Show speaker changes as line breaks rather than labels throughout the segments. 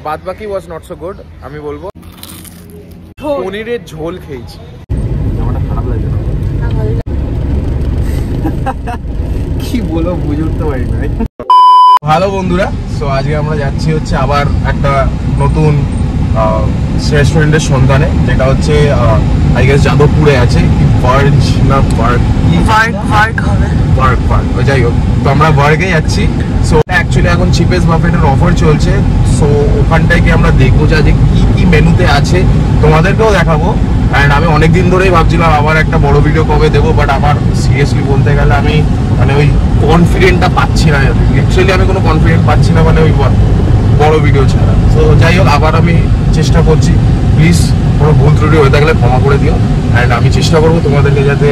বাদ বাকি was not so good. আমি বলবো পনিরের ঝোল খেয়েছি। আমারটা খারাপ লাগে না, কি বলবো বুঝে উঠতে পারি না। ভালো বন্ধুরা, সো আজকে আমরা যাচ্ছি হচ্ছে আবার একটা নতুন রেস্টুরেন্টের সন্ধানে, যেটা হচ্ছে আই গেস যাদবপুরে আছে। বার্জ না পার্ক, পার্ক ওই যাই হোক, তো আমরা বার্গে যাচ্ছি। সো অ্যাকচুয়ালি এখন চিপেস্ট বাফেটের অফার চলছে। সো ওখানটায় কি আমরা দেখবো যে আজকে কি কি মেনুতে আছে, তোমাদেরকেও দেখাবো। অ্যান্ড আমি অনেকদিন ধরেই ভাবছিলাম আবার একটা বড় ভিডিও কবে দেবো, বাট আমার সিরিয়াসলি বলতে গেলে আমি মানে ওই কনফিডেন্টটা পাচ্ছি না। অ্যাকচুয়ালি আমি কোনো কনফিডেন্ট পাচ্ছি না মানে ওই বড় ভিডিও ছাড়া। তো যাই হোক, আবার আমি চেষ্টা করছি। প্লিজ কোনো ভুল ত্রুটি হয়ে থাকলে ক্ষমা করে দিও। অ্যান্ড আমি চেষ্টা করবো তোমাদেরকে যাতে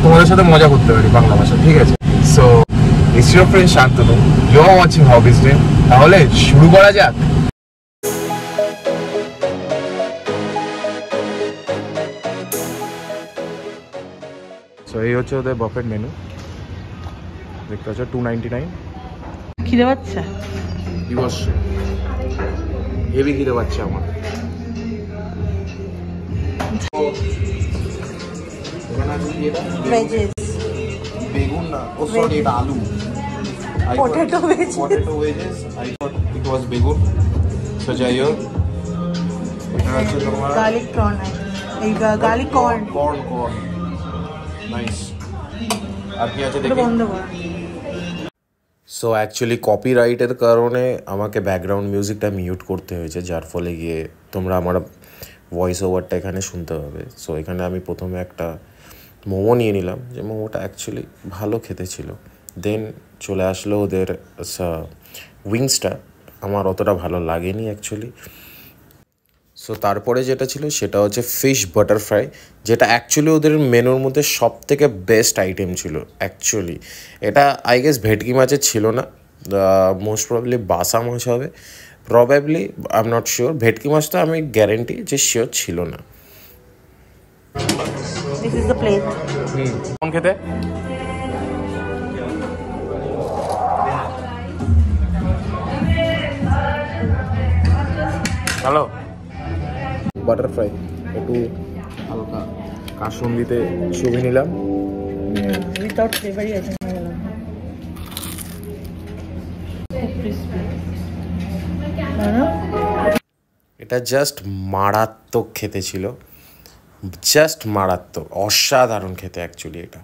তোমাদের সাথে মজা করতে পারি বাংলা ভাষা, ঠিক আছে? So it's your friend Shantanu, you are watching hobbies day. তাহলে শুরু করা যাক। সো এই হচ্ছে ওদের বাফেট মেনু, দেখতে পাচ্ছ 299।
খিদে পাচ্ছে?
অবশ্যই হেভি খিদে পাচ্ছে আমার। বেগুন না, ও সরি এটা আলু।
Potato wedges,
I thought it was begun. So যাই হোক, এটা হচ্ছে তোমার
গার্লিক প্রন, এই গার্লিক কর্ন।
নাইস। আর কি আছে দেখি।
বন্ধ কর।
সো অ্যাকচুয়ালি কপিরাইটের কারণে আমাকে ব্যাকগ্রাউন্ড মিউজিকটা মিউট করতে হয়েছে, যার ফলে গিয়ে তোমরা আমার ভয়েস ওভারটা এখানে শুনতে হবে। সো এখানে আমি প্রথমে একটা মোমো নিয়ে নিলাম, যে মোমোটা অ্যাকচুয়ালি ভালো খেতে ছিল। দেন চলে আসলো ওদের উইংসটা, আমার অতটা ভালো লাগেনি অ্যাকচুয়ালি। সো তারপরে যেটা ছিল সেটা হচ্ছে ফিশ বাটার ফ্রাই, যেটা অ্যাকচুয়ালি ওদের মেনুর মধ্যে সব থেকে বেস্ট আইটেম ছিল অ্যাকচুয়ালি। এটা আই গেস ভেটকি মাছের ছিল না, মোস্ট প্রবাবলি বাসা মাছ হবে, probably I am not sure. ভেটকি মাছটা আমি গ্যারেন্টি যে শিওর ছিল না।
This is the plate.
কোন খেতে? হ্যালো, বাটার ফ্রাই একটু হালকা কাসুন্দিতে চুবি নিলাম।
উইদাউট ফ্লেভারই আছে।
এটা জাস্ট মারাত্মক খেতে ছিল, জাস্ট মারাত্মক, অসাধারণ খেতে অ্যাকচুয়ালি। এটা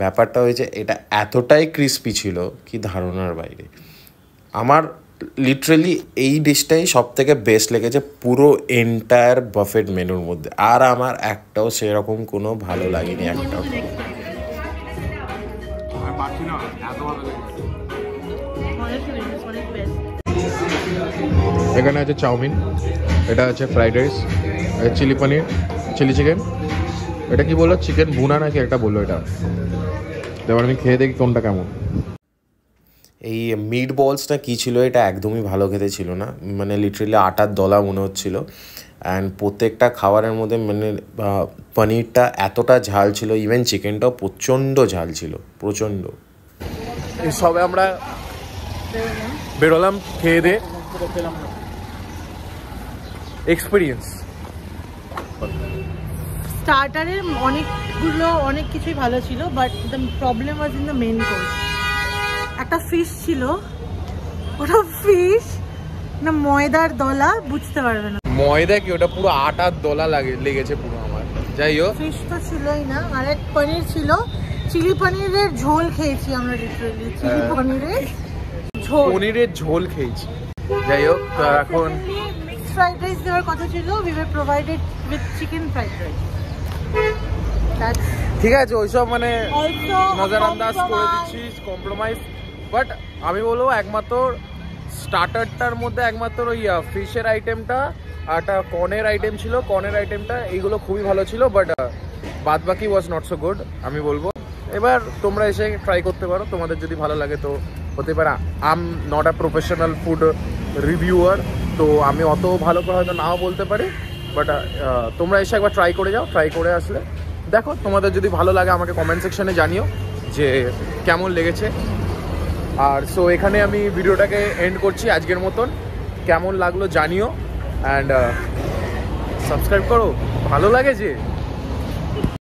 ব্যাপারটা হয়েছে এটা এতটাই ক্রিস্পি ছিল কি ধারণার বাইরে। আমার লিটারেলি এই ডিশটাই সব থেকে বেস্ট লেগেছে পুরো এন্টায়ার বাফেট মেনুর মধ্যে। আর আমার একটাও সেরকম কোনো ভালো লাগেনি, একটাও।
এখানে আছে চাউমিন, এটা আছে ফ্রাইড রাইস, চিলি পনির, চিলি চিকেন। এটা কি বললো, চিকেন বুনা নাকি একটা বললো। এটা এবার আমি খেয়ে দেখি কোনটা কেমন।
এই মিট বলসটা কী ছিল, এটা একদমই ভালো খেতে ছিল না, মানে লিটারেলি আটার দলা মনে হচ্ছিলো। অ্যান্ড প্রত্যেকটা খাবারের মধ্যে মানে পনিরটা এতটা ঝাল ছিল, ইভেন চিকেনটাও প্রচণ্ড ঝাল ছিল, প্রচণ্ড।
সবে আমরা বেরোলাম খেয়ে দে। এক্সপিরিয়েন্স
স্টার্টারে অনেক কিছুই ভালো ছিল, but the problem was in the main course. একটা ফিশ ছিল, ওটা ফিশ না ময়দার দলা বুঝতে পারবে না।
ময়দা কি, ওটা পুরো আটার দলা লেগেছে পুরো আমার। যাই হোক,
ফিশ তো ছিলই না, আর এক পনির ছিল, চিলি পনিরের ঝোল খেয়েছি আমরা, লিটারালি চিলি পনিরের ঝোল খেয়েছি। যাই হোক, তো এখন মিক্সড ফ্রাইড রাইস দেওয়ার কথা ছিল, we were provided with chicken fried rice.
ঠিক আছে, ওইসব মানে নজর আন্দাজ করে দিচ্ছি, কম্প্রোমাইজ। বাট আমি বলবো একমাত্র স্টার্টারটার মধ্যে একমাত্র ওই ফিশের আইটেমটা আর একটা কর্নের আইটেম ছিল, কর্নের আইটেমটা এইগুলো খুবই ভালো ছিল। বাট বাদ বাকি ওয়াজ নট সো গুড আমি বলবো। এবার তোমরা এসে ট্রাই করতে পারো, তোমাদের যদি ভালো লাগে তো হতে পারে। I am not a professional food reviewer, তো আমি অত ভালো করে হয়তো নাও বলতে পারি। বাট তোমরা এসে একবার ট্রাই করে যাও, ট্রাই করে আসলে দেখো, তোমাদের যদি ভালো লাগে আমাকে কমেন্ট সেকশনে জানিও যে কেমন লেগেছে। আর সো এখানে আমি ভিডিওটাকে এন্ড করছি আজকের মতন। কেমন লাগলো জানিও, অ্যান্ড সাবস্ক্রাইব করো, ভালো লাগে যে